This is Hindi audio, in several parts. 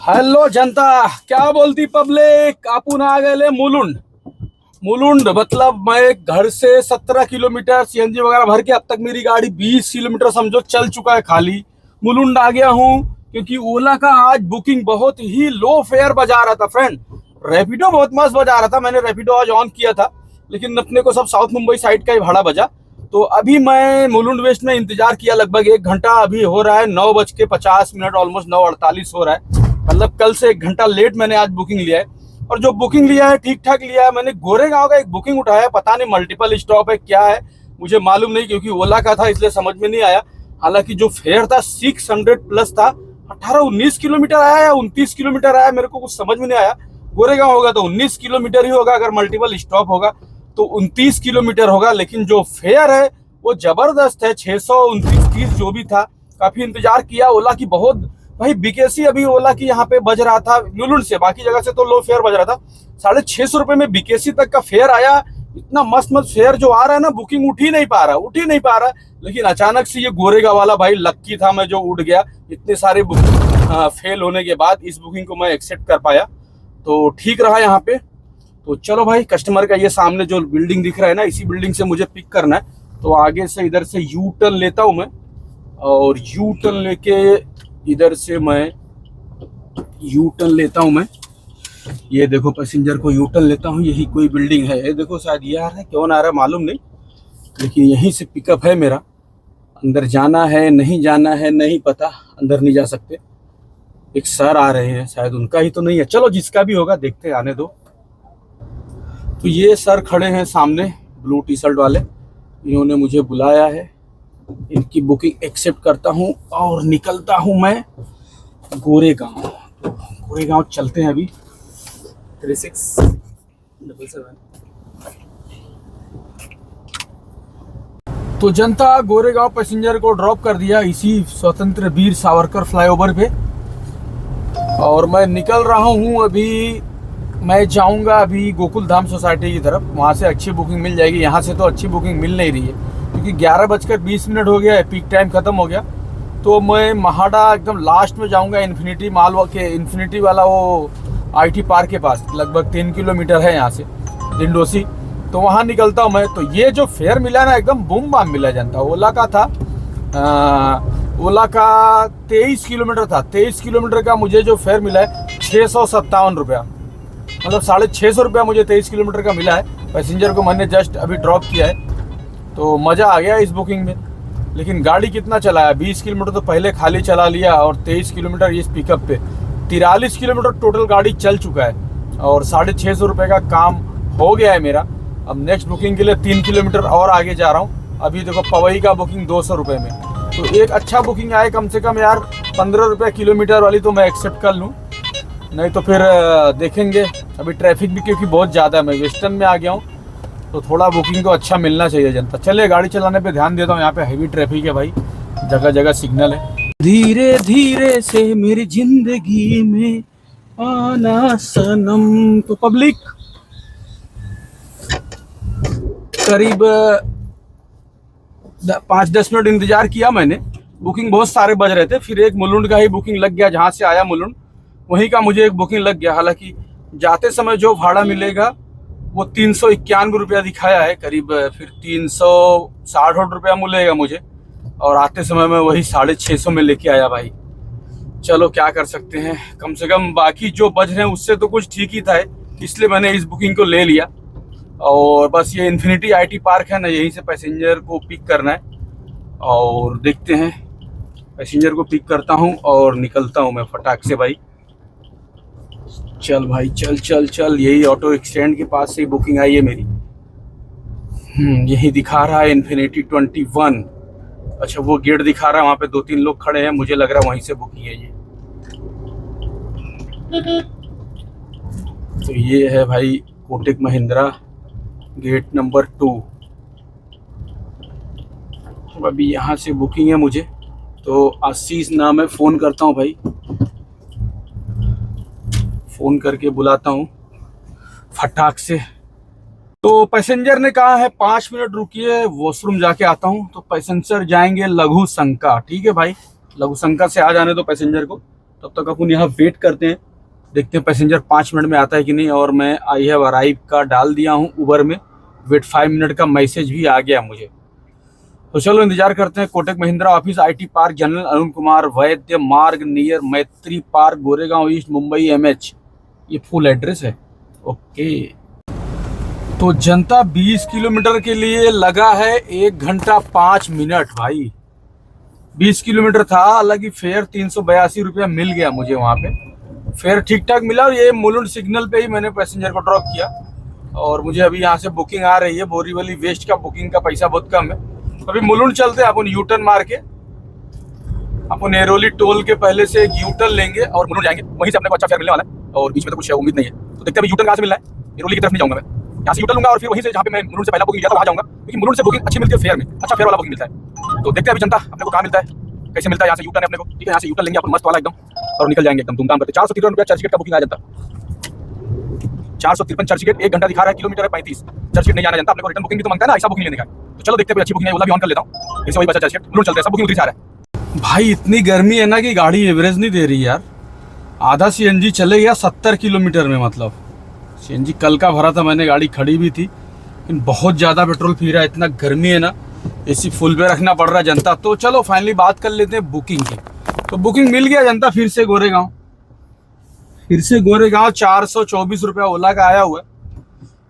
हेलो जनता, क्या बोलती पब्लिक। आपण आ गए मुलुंड। मुलुंड मतलब मैं घर से 17 किलोमीटर सीएनजी वगैरह भर के अब तक मेरी गाड़ी 20 किलोमीटर समझो चल चुका है खाली। मुलुंड आ गया हूँ क्योंकि ओला का आज बुकिंग बहुत ही लो फेयर बजा रहा था फ्रेंड। रैपिडो बहुत मस्त बजा रहा था, मैंने रैपिडो आज ऑन किया था, लेकिन अपने को सब साउथ मुंबई साइड का ही भाड़ा बजा। तो अभी मैं मुलुंड वेस्ट में इंतजार किया लगभग 1 घंटा। अभी हो रहा है 9:50, ऑलमोस्ट 9:48 हो रहा है। मतलब कल से 1 घंटा लेट मैंने आज बुकिंग लिया है। और जो बुकिंग लिया है ठीक ठाक लिया है। मैंने गोरेगांव का एक बुकिंग उठाया है, पता नहीं मल्टीपल स्टॉप है क्या है, मुझे मालूम नहीं, क्योंकि ओला का था इसलिए समझ में नहीं आया। हालांकि जो फेयर था 600 प्लस था। 18-19 किलोमीटर आया या 29 किलोमीटर आया, मेरे को कुछ समझ में नहीं आया। गोरेगांव होगा तो 19 किलोमीटर ही होगा, अगर मल्टीपल स्टॉप होगा तो 29 किलोमीटर होगा। लेकिन जो फेयर है वो जबरदस्त है, 629-30 जो भी था। काफी इंतजार किया ओला की बहुत भाई। बीकेसी अभी ओला की यहाँ पे बज रहा था मुलुंड से, बाकी जगह से तो लो फेयर बज रहा था। 650 में बीकेसी तक का फेयर आया। इतना मस्त मस्त फेयर जो आ रहा है ना, बुकिंग उठ ही नहीं पा रहा। लेकिन अचानक से ये गोरेगा वाला भाई लक्की था मैं, जो उठ गया। इतने सारे बुकिंग फेल होने के बाद इस बुकिंग को मैं एक्सेप्ट कर पाया, तो ठीक रहा यहाँ पे। तो चलो भाई, कस्टमर का ये सामने जो बिल्डिंग दिख रहा है ना, इसी बिल्डिंग से मुझे पिक करना है। तो आगे से इधर से यू टर्न लेता हूँ मैं, और यू टर्न लेके इधर से मैं यू टर्न लेता हूँ मैं। ये देखो पैसेंजर को यू टर्न लेता हूँ, यही कोई बिल्डिंग है। ये देखो शायद ये आ रहा है, क्यों आ रहा है मालूम नहीं, लेकिन यहीं से पिकअप है मेरा। अंदर जाना है नहीं जाना है नहीं पता, अंदर नहीं जा सकते। एक सर आ रहे हैं, शायद उनका ही तो नहीं है, चलो जिसका भी होगा देखते हैं, आने दो। तो ये सर खड़े हैं सामने, ब्लू टी शर्ट वाले, इन्होंने मुझे बुलाया है। इनकी बुकिंग एक्सेप्ट करता हूँ और निकलता हूँ मैं गोरेगांव। तो गोरेगांव चलते हैं अभी। 3677। तो जनता, गोरेगांव पैसेंजर को ड्रॉप कर दिया इसी स्वतंत्र वीर सावरकर फ्लाईओवर पे, और मैं निकल रहा हूँ अभी। मैं जाऊंगा अभी गोकुल धाम सोसाइटी की तरफ, वहाँ से अच्छी बुकिंग मिल जाएगी। यहाँ से तो अच्छी बुकिंग मिल नहीं रही है, क्योंकि 11:20 हो गया है, पीक टाइम खत्म हो गया। तो मैं महाड़ा एकदम लास्ट में जाऊंगा, इन्फिनिटी माल के इन्फिनिटी वाला वो आईटी पार्क के पास, लगभग 3 किलोमीटर है यहाँ से डिंडोसी। तो वहाँ निकलता हूँ मैं। तो ये जो फेयर मिला ना, एकदम बूम बाम मिला जनता। ओला का था ओला का 23 किलोमीटर था। 23 किलोमीटर का मुझे जो फेयर मिला है 657 रुपया, मतलब 650 रुपया मुझे 23 किलोमीटर का मिला है। पैसेंजर को मैंने जस्ट अभी ड्रॉप किया है, तो मज़ा आ गया इस बुकिंग में। लेकिन गाड़ी कितना चलाया, 20 किलोमीटर तो पहले खाली चला लिया, और 23 किलोमीटर इस पिकअप पे। 43 किलोमीटर टोटल गाड़ी चल चुका है, और 650 रुपये का काम हो गया है मेरा। अब नेक्स्ट बुकिंग के लिए 3 किलोमीटर और आगे जा रहा हूँ। अभी देखो पवई का बुकिंग 200 रुपये में, तो एक अच्छा बुकिंग आए कम से कम यार 15 रुपये किलोमीटर वाली, तो मैं एक्सेप्ट कर लूँ। नहीं तो फिर देखेंगे। अभी ट्रैफिक भी क्योंकि बहुत ज़्यादा है, मैं वेस्टर्न में आ गया हूँ, तो थोड़ा बुकिंग को अच्छा मिलना चाहिए जनता। चलिए गाड़ी चलाने पे ध्यान देता हूँ, यहाँ पे हैवी ट्रैफिक है भाई, जगह जगह सिग्नल है। धीरे धीरे से मेरी जिंदगी में आना सनम। तो पब्लिक करीब 5-10 मिनट इंतजार किया मैंने। बुकिंग बहुत सारे बज रहे थे, फिर एक मुलुंड का ही बुकिंग लग गया, जहाँ से आया मुलुंड वहीं का मुझे एक बुकिंग लग गया। हालांकि जाते समय जो भाड़ा मिलेगा वो 391 रुपया दिखाया है करीब, फिर 360 रुपया मिलेगा मुझे, और आते समय मैं वही 650 में लेके आया भाई। चलो क्या कर सकते हैं, कम से कम बाकी जो बज रहे हैं उससे तो कुछ ठीक ही था, इसलिए मैंने इस बुकिंग को ले लिया। और बस ये इन्फिनिटी आईटी पार्क है ना, यहीं से पैसेंजर को पिक करना है, और देखते हैं। पैसेंजर को पिक करता हूँ और निकलता हूँ मैं फटाक से भाई। चल भाई चल चल चल, यही ऑटो स्टैंड के पास से बुकिंग आई है मेरी। यही दिखा रहा है इन्फिनिटी 21। अच्छा, वो गेट दिखा रहा है, वहाँ पे 2-3 लोग खड़े हैं, मुझे लग रहा है वहीं से बुकिंग है ये। तो ये है भाई कोटक महिंद्रा गेट नंबर 2। तो अभी यहाँ से बुकिंग है मुझे, तो आशीष नाम है, फ़ोन करता हूँ भाई, फ़ोन करके बुलाता हूँ फटाक से। तो पैसेंजर ने कहा है 5 मिनट रुकिए, वॉशरूम जाके आता हूँ। तो पैसेंजर जाएंगे लघु शंका, ठीक है भाई, लघु शंका से आ जाने दो पैसेंजर को। तब तक अपन यहाँ वेट करते हैं, देखते हैं पैसेंजर 5 मिनट में आता है कि नहीं। और मैं आई हैव अराइव का डाल दिया हूँ उबर में, वेट 5 मिनट का मैसेज भी आ गया मुझे। तो चलो इंतजार करते हैं। Kotak Mahindra office, IT park, general Arun Kumar वैद्य मार्ग, नियर मैत्री park, Goregaon east, Mumbai MH। ये फुल एड्रेस है। ओके, तो जनता 20 किलोमीटर के लिए लगा है 1 घंटा 5 मिनट भाई। 20 किलोमीटर था, हालांकि फेयर 382 रुपया मिल गया मुझे वहाँ पे, फेयर ठीक ठाक मिला। और ये मुलुंड सिग्नल पे ही मैंने पैसेंजर को ड्रॉप किया। और मुझे अभी यहाँ से बुकिंग आ रही है, बोरीवली वेस्ट का बुकिंग का पैसा बहुत कम है। अभी मुलुंड चलते हैं अपन, यू टर्न मार के अपन एरोली टोल के पहले से एक यू टर्न लेंगे और मुलुंड जाएंगे। वहीं से अपने को अच्छा फेयर मिलने वाला है और बीच में तो कुछ उम्मीद नहीं है। तो देखते हैं अभी यू टर्न कहाँ से मिलना है। एरोली की तरफ नहीं जाऊँगा मैं, यहाँ से यू टर्न लूंगा और फिर वहीं से जहाँ पे मैं मुलुंड से पहला बुकिंग किया था वहाँ जाऊँगा, क्योंकि मुलुंड से बुकिंग अच्छी मिलती है, फेयर में अच्छा फेयर वाला बुकिंग मिलता है। तो देखते हैं अभी जनता अपने को कहाँ मिलता है, कैसे मिलता है। यहाँ से यू टर्न है अपने को, ठीक है, यहाँ से यू टर्न लेंगे अपन मस्त वाला एकदम और निकल जाएंगे एकदम धूमधाम करते। 453 रुपया चर्च गेट का बुकिंग आ जाता, 453 चर्च गेट, 1 घंटा दिखा रहा है, किलोमीटर है 35। चर्च गेट नहीं जाना जनता, अपने को रिटर्न बुकिंग भी तो मांगता है ना, ऐसा बुकिंग लेने का। तो चलो देखते हैं, अच्छी बुकिंग है, ओला भी ऑन कर लेता हूँ, इससे वही बचा चर्च गेट, मुलुंड चलते हैं, सब बुकिंग उधर से आ रहा है। भाई इतनी गर्मी है ना कि गाड़ी एवरेज नहीं दे रही यार। आधा CNG चले गया 70 किलोमीटर में, मतलब CNG कल का भरा था मैंने, गाड़ी खड़ी भी थी, लेकिन बहुत ज़्यादा पेट्रोल पी रहा है। इतना गर्मी है ना, AC फुल पे रखना पड़ रहा है जनता। तो चलो फाइनली बात कर लेते हैं बुकिंग की। तो बुकिंग मिल गया जनता, फिर से गोरेगांव, 424 रुपया ओला का आया हुआ है।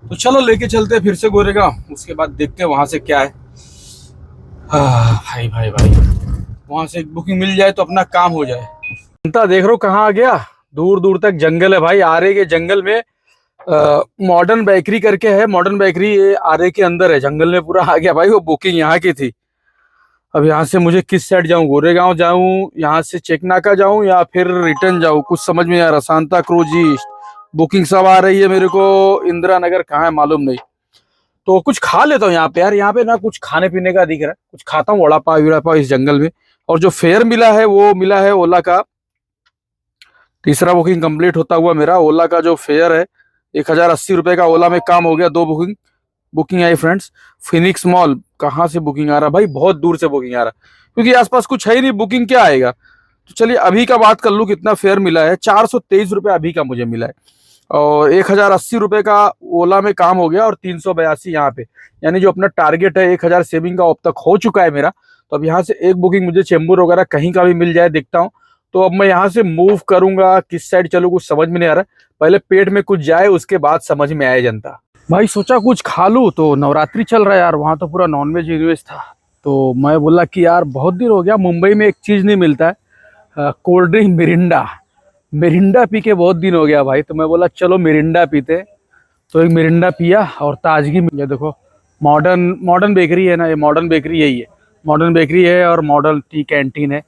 तो चलो लेके चलते हैं फिर से गोरेगांव, उसके बाद देखते हैं वहाँ से क्या है। भाई भाई भाई, वहाँ से एक बुकिंग मिल जाए तो अपना काम हो जाए। जनता देख रहे हो कहाँ आ गया, दूर दूर तक जंगल है भाई। आरे के जंगल में मॉडर्न बेकरी करके है, मॉडर्न बेकरी ये आरे के अंदर है, जंगल में पूरा आ गया भाई। वो बुकिंग यहाँ की थी। अब यहाँ से मुझे किस साइड जाऊँ, गोरेगांव जाऊँ, यहाँ से चेकनाका जाऊँ या फिर रिटर्न जाऊँ, कुछ समझ में नहीं आ रहा। सांता क्रूज ईस्ट बुकिंग सब आ रही है मेरे को, इंदिरा नगर कहाँ है मालूम नहीं। तो कुछ खा लेता हूँ यहाँ पे यार, यहाँ पे ना कुछ खाने पीने का दिख रहा है, कुछ खाता हूँ, वड़ा पाव इस जंगल में। और जो फेयर मिला है वो मिला है ओला का, तीसरा बुकिंग कंप्लीट होता हुआ मेरा। ओला का जो फेयर है 1080 रुपये का ओला में काम हो गया। 2 बुकिंग आई फ्रेंड्स। फिनिक्स मॉल, कहाँ से बुकिंग आ रहा भाई, बहुत दूर से बुकिंग आ रहा, क्योंकि आसपास कुछ है ही नहीं, बुकिंग क्या आएगा। तो चलिए अभी का बात कर लूँ, कितना फेयर मिला है। 423 रुपये अभी का मुझे मिला है, और 1080 रुपये का ओला में काम हो गया, और 382 यहाँ पे, यानी जो अपना टारगेट है 1000 सेविंग का अब तक हो चुका है मेरा। तो अब यहाँ से एक बुकिंग मुझे चेंबूर वगैरह कहीं का भी मिल जाए, देखता हूँ। तो अब मैं यहाँ से मूव करूंगा, किस साइड चलूँ कुछ समझ में नहीं आ रहा। पहले पेट में कुछ जाए, उसके बाद समझ में आए जनता। भाई सोचा कुछ खा लूँ, तो नवरात्रि चल रहा है यार, वहाँ तो पूरा नॉनवेज यूनिवेज था। तो मैं बोला कि यार बहुत दिन हो गया, मुंबई में एक चीज़ नहीं मिलता है, कोल्ड ड्रिंक मिरिंडा पी के बहुत दिन हो गया भाई। तो मैं बोला चलो मिरिंडा पीते। तो एक मिरिंडा पिया और ताजगी मिल गया। देखो मॉडर्न बेकरी है ना, ये मॉडर्न बेकरी यही है, मॉडर्न बेकरी है और मॉडर्न टी कैंटीन है।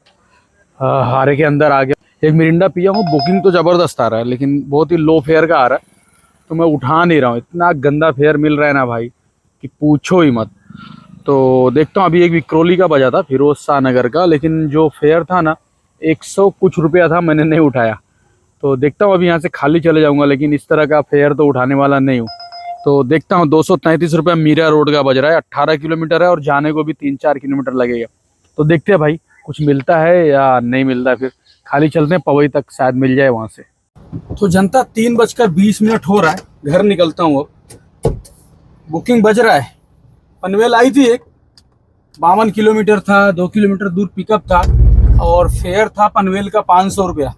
हारे के अंदर आ गया, एक मिरिंडा पिया हूँ। बुकिंग तो ज़बरदस्त आ रहा है, लेकिन बहुत ही लो फेयर का आ रहा है, तो मैं उठा नहीं रहा हूँ। इतना गंदा फेयर मिल रहा है ना भाई कि पूछो ही मत। तो देखता हूँ, अभी एक विक्रोली का बजा था, फिरोज शाह नगर का, लेकिन जो फेयर था ना 100 कुछ रुपया था, मैंने नहीं उठाया। तो देखता हूँ, अभी यहाँ से खाली चले जाऊँगा, लेकिन इस तरह का फेयर तो उठाने वाला नहीं हूँ। तो देखता हूँ, 233 रुपया मीरा रोड का बज रहा है, 18 किलोमीटर है, और जाने को भी 3-4 किलोमीटर लगेगा। तो देखते हैं भाई कुछ मिलता है या नहीं मिलता है, फिर खाली चलते हैं, पवई तक शायद मिल जाए वहाँ से। तो जनता 3:20 हो रहा है, घर निकलता हूँ अब। बुकिंग बज रहा है, पनवेल आई थी, एक 52 किलोमीटर था, 2 किलोमीटर दूर पिकअप था, और फेयर था पनवेल का 500 रुपया।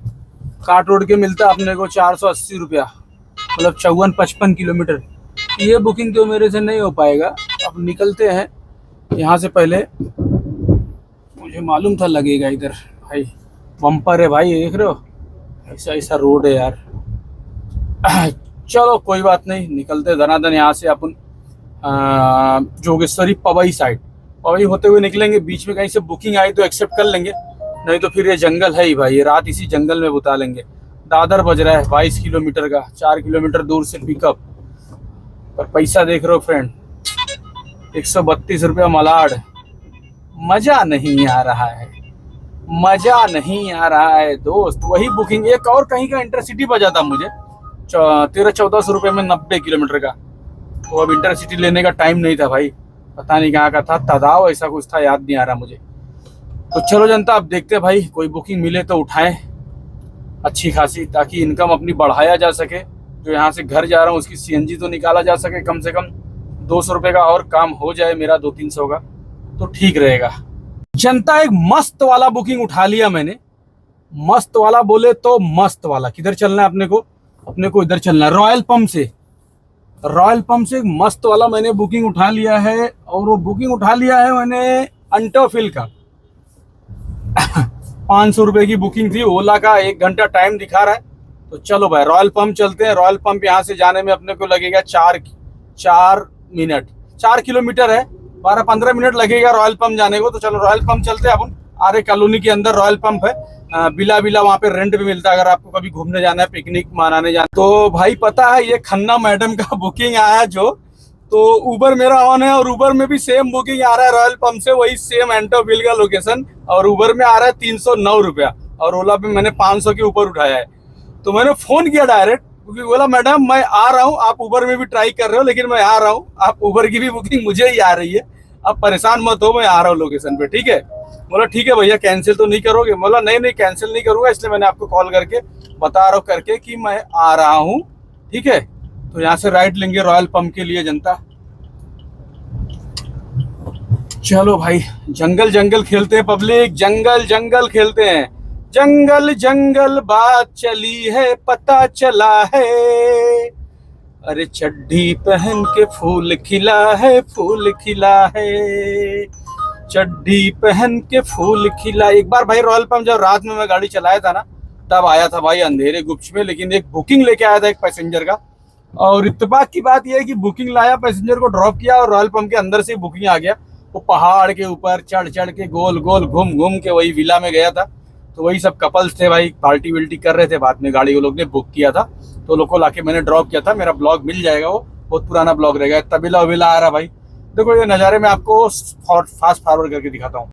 काट रोड के मिलता अपने को 480 रुपया, मतलब 54-55 किलोमीटर। ये बुकिंग तो मेरे से नहीं हो पाएगा। अब निकलते हैं यहाँ से। पहले मुझे मालूम था लगेगा इधर, भाई बम्पर है भाई, देख रहे हो, ऐसा रोड है यार। चलो कोई बात नहीं, निकलते धनाधन यहाँ से अपन जोगेश्वरी पवई साइड, पवई होते हुए निकलेंगे। बीच में कहीं से बुकिंग आई तो एक्सेप्ट कर लेंगे, नहीं तो फिर ये जंगल है ही भाई, ये रात इसी जंगल में बुता लेंगे। दादर बज रहा है 22 किलोमीटर का, 4 किलोमीटर दूर से पिकअप। पर पैसा देख रहे हो फ्रेंड, 132 रुपया मलाड। मजा नहीं आ रहा है, मजा नहीं आ रहा है दोस्त। वही बुकिंग एक और कहीं का इंटरसिटी बजा था मुझे 1300-1400 रुपये में 90 किलोमीटर का। तो अब इंटरसिटी लेने का टाइम नहीं था भाई, पता नहीं कहाँ का था, तदाव ऐसा कुछ था, याद नहीं आ रहा मुझे। तो चलो जनता, अब देखते हैं भाई, कोई बुकिंग मिले तो उठाएं। अच्छी खासी, ताकि इनकम अपनी बढ़ाया जा सके। जो यहाँ से घर जा रहा हूँ उसकी सीएनजी तो निकाला जा सके, कम से कम 200 रुपये का और काम हो जाए मेरा, 200-300 का, तो ठीक रहेगा। जनता, एक मस्त वाला बुकिंग उठा लिया मैंने। मस्त वाला बोले तो मस्त वाला। किधर चलना है अपने को? अपने को इधर चलना है, रॉयल पंप से। रॉयल पंप से एक मस्त वाला मैंने बुकिंग उठा लिया है, और वो बुकिंग उठा लिया है मैंने अंटोफिल का। 500 रुपये की बुकिंग थी। ओला का 1 घंटा टाइम दिखा रहा है। तो चलो भाई रॉयल पंप चलते हैं। रॉयल पंप यहाँ से जाने में अपने को लगेगा 4 मिनट, 4 किलोमीटर है, 12-15 मिनट लगेगा रॉयल पंप जाने को। तो चलो रॉयल पंप चलते हैं अपन। आरे कॉलोनी के अंदर रॉयल पंप है। बिला वहाँ पे रेंट भी मिलता है अगर आपको कभी घूमने जाना है, पिकनिक मनाने जाना। तो भाई पता है ये खन्ना मैडम का बुकिंग आया जो, तो उबर मेरा ऑन है, और उबर में भी सेम बुकिंग आ रहा है रॉयल पंप से, वही सेम एंटोविल का लोकेशन। और उबर में आ रहा है 309 रुपया, और ओला पे मैंने 500 के ऊपर उठाया है। तो मैंने फोन किया डायरेक्ट, क्योंकि बोला मैडम मैं आ रहा हूँ, आप उबर में भी ट्राई कर रहे हो लेकिन मैं आ रहा हूँ, आप उबर की भी बुकिंग मुझे ही आ रही है, आप परेशान मत हो, मैं आ रहा हूँ लोकेशन पे, ठीक है। बोला ठीक है भैया, कैंसिल तो नहीं करोगे? बोला नहीं कैंसिल नहीं करूंगा, इसलिए मैंने आपको कॉल करके बता रहा हूँ करके कि मैं आ रहा हूँ, ठीक है। तो यहाँ से राइट लेंगे रॉयल पंप के लिए जनता। चलो भाई जंगल जंगल खेलते हैं पब्लिक, जंगल जंगल खेलते हैं। जंगल जंगल बात चली है, पता चला है, अरे चड्डी पहन के फूल खिला है, फूल खिला है, चड्डी पहन के फूल खिला। एक बार भाई रॉयल पंप जब रात में मैं गाड़ी चलाया था ना, तब आया था भाई अंधेरे गुप्त में, लेकिन एक बुकिंग लेके आया था एक पैसेंजर का। और इत्तेफाक की बात यह है कि बुकिंग लाया, पैसेंजर को ड्रॉप किया, और रॉयल पंप के अंदर से बुकिंग आ गया। वो पहाड़ के ऊपर चढ़ चढ़ के गोल गोल घूम घूम के वही विला में गया था। तो वही सब कपल्स थे भाई, पार्टी विल्टी कर रहे थे। बाद में गाड़ी वो लोग ने बुक किया था, तो लोग को लाके मैंने ड्रॉप किया था। मेरा ब्लॉग मिल जाएगा, वो बहुत पुराना ब्लॉग रहेगा। तबीला वबीला आ रहा भाई, देखो ये नज़ारे में आपको फास्ट फॉरवर्ड करके दिखाता हूँ।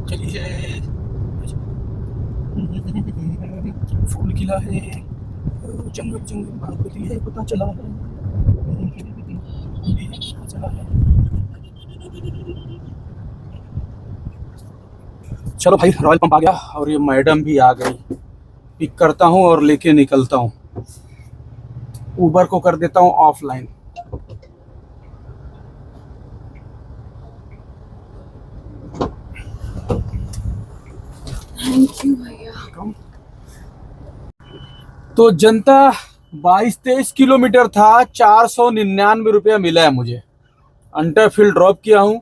चलिए, फूल खिला है, जंगल जंगल बात होती है, पता चला है, चला है। चलो भाई रॉयल पंप आ गया, और ये मैडम भी आ गई। पिक करता हूँ और लेके निकलता हूँ। उबर को कर देता हूँ ऑफलाइन। थैंक यू भैया। तो जनता 22-23 किलोमीटर था, 499 रुपया मिला है मुझे। अंटरफील्ड ड्रॉप किया हूँ।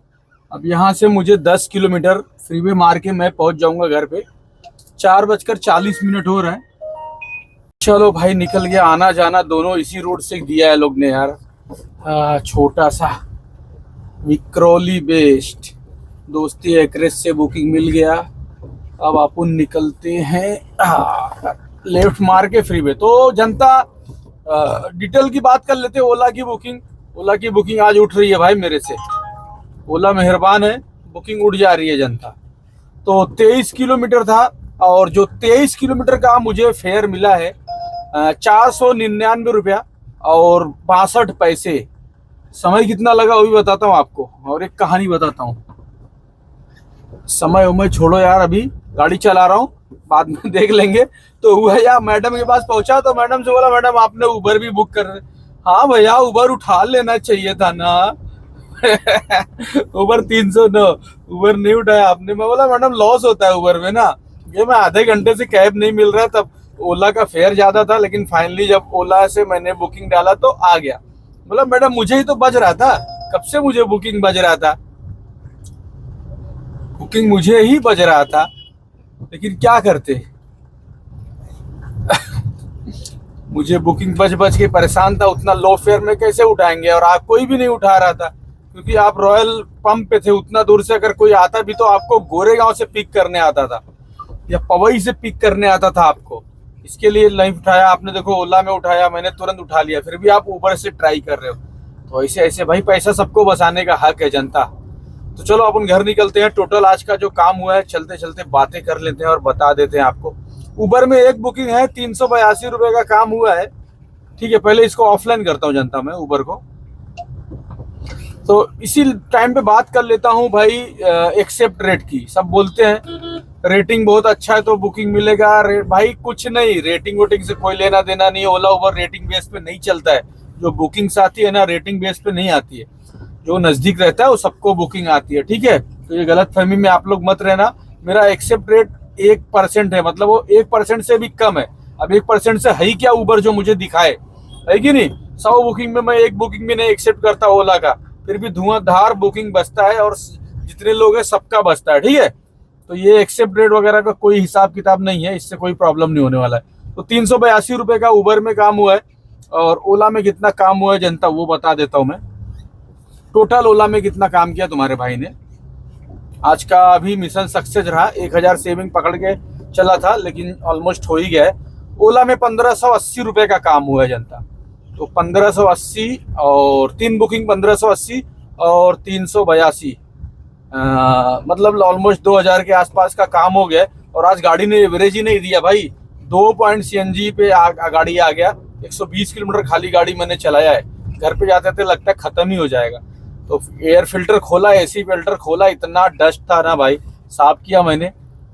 अब यहाँ से मुझे 10 किलोमीटर फ्रीवे मार के मैं पहुँच जाऊँगा घर पे। 4:40 हो रहा है। चलो भाई निकल गया। आना जाना दोनों इसी रोड से दिया है लोग ने यार। छोटा सा विक्रोली बेस्ड दोस्ती एक्सप्रेस से बुकिंग मिल गया। अब अपन निकलते हैं लेफ्ट मार के फ्रीवे। तो जनता डिटेल की बात कर लेते हैं। ओला की बुकिंग आज उठ रही है भाई मेरे से। ओला मेहरबान है, बुकिंग उठ जा रही है जनता। तो 23 किलोमीटर था, और जो 23 किलोमीटर का मुझे फेयर मिला है 499 रुपया और 62 पैसे। समय कितना लगा वो भी बताता हूँ आपको, और एक कहानी बताता हूँ। समय उमय छोड़ो यार, अभी गाड़ी चला रहा हूँ, बाद में देख लेंगे। तो भैया मैडम के पास पहुंचा, तो मैडम से बोला मैडम आपने उबर भी बुक कर रहे? हाँ भैया उबर उठा लेना चाहिए था ना। उबर 309, उबर नहीं उठाया आपने। मैं बोला मैडम लॉस होता है उबर में ना, ये मैं आधे घंटे से कैब नहीं मिल रहा। तब ओला का फेयर ज्यादा था, लेकिन फाइनली जब ओला से मैंने बुकिंग डाला तो आ गया। बोला मैडम मुझे ही तो बज रहा था, कब से मुझे बुकिंग बज रहा था, बुकिंग मुझे ही बज रहा था, लेकिन क्या करते। मुझे बुकिंग बज के परेशान था। उतना लो फेयर में कैसे उठाएंगे, और आप कोई भी नहीं उठा रहा था, क्योंकि आप रॉयल पंप पे थे। उतना दूर से अगर कोई आता भी तो आपको गोरेगांव से पिक करने आता था, या पवई से पिक करने आता था आपको। इसके लिए नहीं उठाया आपने। देखो ओला में उठाया, मैंने तुरंत उठा लिया, फिर भी आप उबर से ट्राई कर रहे हो। तो ऐसे ऐसे भाई पैसा सबको बचाने का हक है जनता। तो चलो अपन घर निकलते हैं। टोटल आज का जो काम हुआ है चलते चलते बातें कर लेते हैं और बता देते हैं आपको। उबर में एक बुकिंग है, 382 रुपये का काम हुआ है। ठीक है, पहले इसको ऑफलाइन करता हूँ जनता मैं उबर को। तो इसी टाइम पे बात कर लेता हूँ भाई एक्सेप्ट रेट की। सब बोलते हैं रेटिंग बहुत अच्छा है तो बुकिंग मिलेगा। भाई कुछ नहीं, रेटिंग वोटिंग से कोई लेना देना नहीं है। ओला उबर रेटिंग बेस पे नहीं चलता है। जो बुकिंग्स आती है ना रेटिंग बेस पे नहीं आती है। जो नजदीक रहता है वो सबको बुकिंग आती है, ठीक है। तो ये गलत फहमी में आप लोग मत रहना। मेरा एक्सेप्ट रेट 1% है, मतलब वो 1% से भी कम है। अब 1% से है ही क्या उबर जो मुझे दिखाए, है कि नहीं। 100 बुकिंग में मैं एक बुकिंग भी नहीं एक्सेप्ट करता ओला का, फिर भी धुआंधार बुकिंग बचता है और जितने लोग हैं सबका बचता है, ठीक है। तो ये एक्सेप्ट रेट वगैरह का कोई हिसाब किताब नहीं है, इससे कोई प्रॉब्लम नहीं होने वाला है। तो 382 रुपये का उबर में काम हुआ है और ओला में कितना काम हुआ है जनता वो बता देता हूँ मैं। टोटल ओला में कितना काम किया तुम्हारे भाई ने। आज का अभी मिशन सक्सेस रहा, 1000 सेविंग पकड़ के चला था लेकिन ऑलमोस्ट हो ही गया है। ओला में 1580 रुपये का काम हुआ है जनता। तो 1580 और 3 बुकिंग 1580 और 382, मतलब ऑलमोस्ट 2000 के आसपास का काम हो गया। और आज गाड़ी ने एवरेज ही नहीं दिया भाई, 2 पॉइंट CNG पे गाड़ी आ गया। 120 किलोमीटर खाली गाड़ी मैंने चलाया है। घर पे जाते थे लगता है खत्म ही हो जाएगा। तो एयर फिल्टर खोला, AC फिल्टर खोला, इतना डस्ट था ना भाई, साफ किया मैंने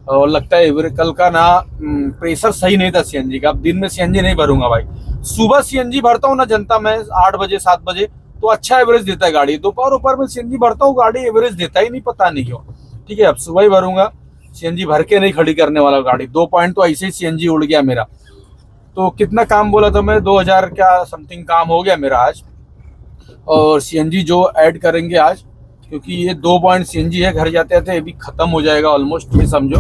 और लगता है कल का ना प्रेशर सही नहीं था CNG का। अब दिन में CNG नहीं भरूंगा भाई, सुबह CNG भरता हूँ ना जनता मैं 8 बजे 7 बजे, तो अच्छा एवरेज देता है गाड़ी। दोपहर में CNG भरता हूँ, गाड़ी एवरेज देता ही नहीं, पता नहीं क्यों। ठीक है, अब सुबह ही भरूंगा, CNG भर के नहीं खड़ी करने वाला गाड़ी। 2 पॉइंट तो ऐसे ही CNG उड़ गया मेरा। तो कितना काम बोला था मैं, 2000 का समथिंग काम हो गया मेरा आज। और CNG जो ऐड करेंगे आज, क्योंकि ये 2 पॉइंट CNG है, घर जाते जाते ये भी खत्म हो जाएगा ऑलमोस्ट, ये समझो।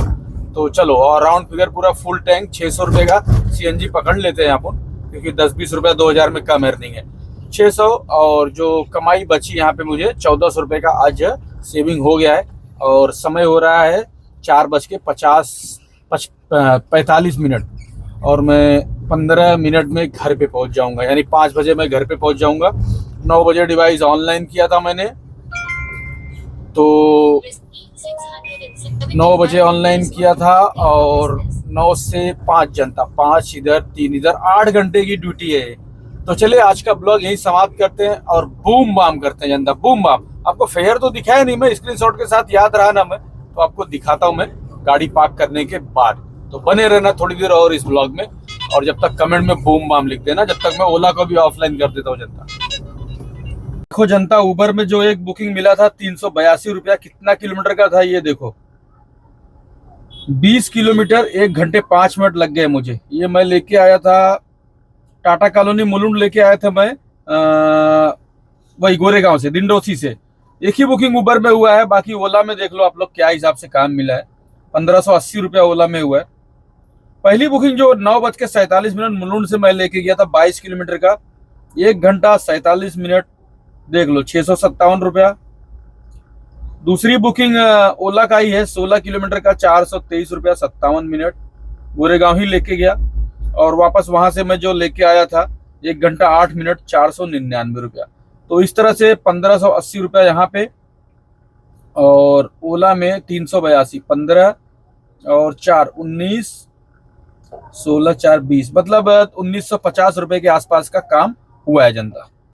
तो चलो, और राउंड फिगर पूरा फुल टैंक 600 रुपये का CNG पकड़ लेते हैं यहाँ पर, क्योंकि 10-20 रुपये 2000 में कम अर्निंग है। 600 और जो कमाई बची यहाँ पे मुझे 1400 रुपये का आज सेविंग हो गया है। और समय हो रहा है 4:45 मिनट और मैं 15 मिनट में घर पे पहुंच जाऊंगा, यानी 5 बजे मैं घर पे पहुंच जाऊंगा। 9 बजे डिवाइस ऑनलाइन किया था मैंने, तो 9 बजे ऑनलाइन किया था और 9 से 5 जनता, 5 इधर 3 इधर, 8 घंटे की ड्यूटी है। तो चलिए आज का ब्लॉग यही समाप्त करते हैं और बूम बाम करते हैं जनता, बूम बाम। आपको फेयर तो दिखाया नहीं, मैं स्क्रीनशॉट के साथ याद रहा ना मैं, तो आपको दिखाता हूँ मैं गाड़ी पार्क करने के बाद। तो बने रहना थोड़ी देर और इस ब्लॉग में, और जब तक कमेंट में बूम बाम लिख देना, जब तक मैं ओला को भी ऑफलाइन कर देता हूँ जनता। देखो जनता, उबर में जो एक बुकिंग मिला था 382 रुपया, कितना किलोमीटर का था ये देखो, 20 किलोमीटर 1 घंटे 5 मिनट लग गए मुझे। ये मैं लेके आया था टाटा कॉलोनी मुलुंड, लेके आया था मैं वही गोरेगांव से, दिंडोसी से। एक ही बुकिंग उबर में हुआ है, बाकी ओला में देख लो आप लोग क्या हिसाब से काम मिला है। 1580 रुपया ओला में हुआ है। पहली बुकिंग जो 9:47 मुलुंड से मैं लेके गया था 22 किलोमीटर का, 1 घंटा 47 मिनट, देख लो 657 रुपया। दूसरी बुकिंग ओला का ही है, 16 किलोमीटर का, 423 रुपया 57 मिनट, गोरेगांव ही लेके गया। और वापस वहां से मैं जो लेके आया था 1 घंटा 8 मिनट, 499 रुपया। तो इस तरह से 1580 रुपया यहाँ पे, और ओला में 382, 15 और 4 19, 16 4 20, मतलब 1950 रुपए के आसपास का काम हुआ है जनता।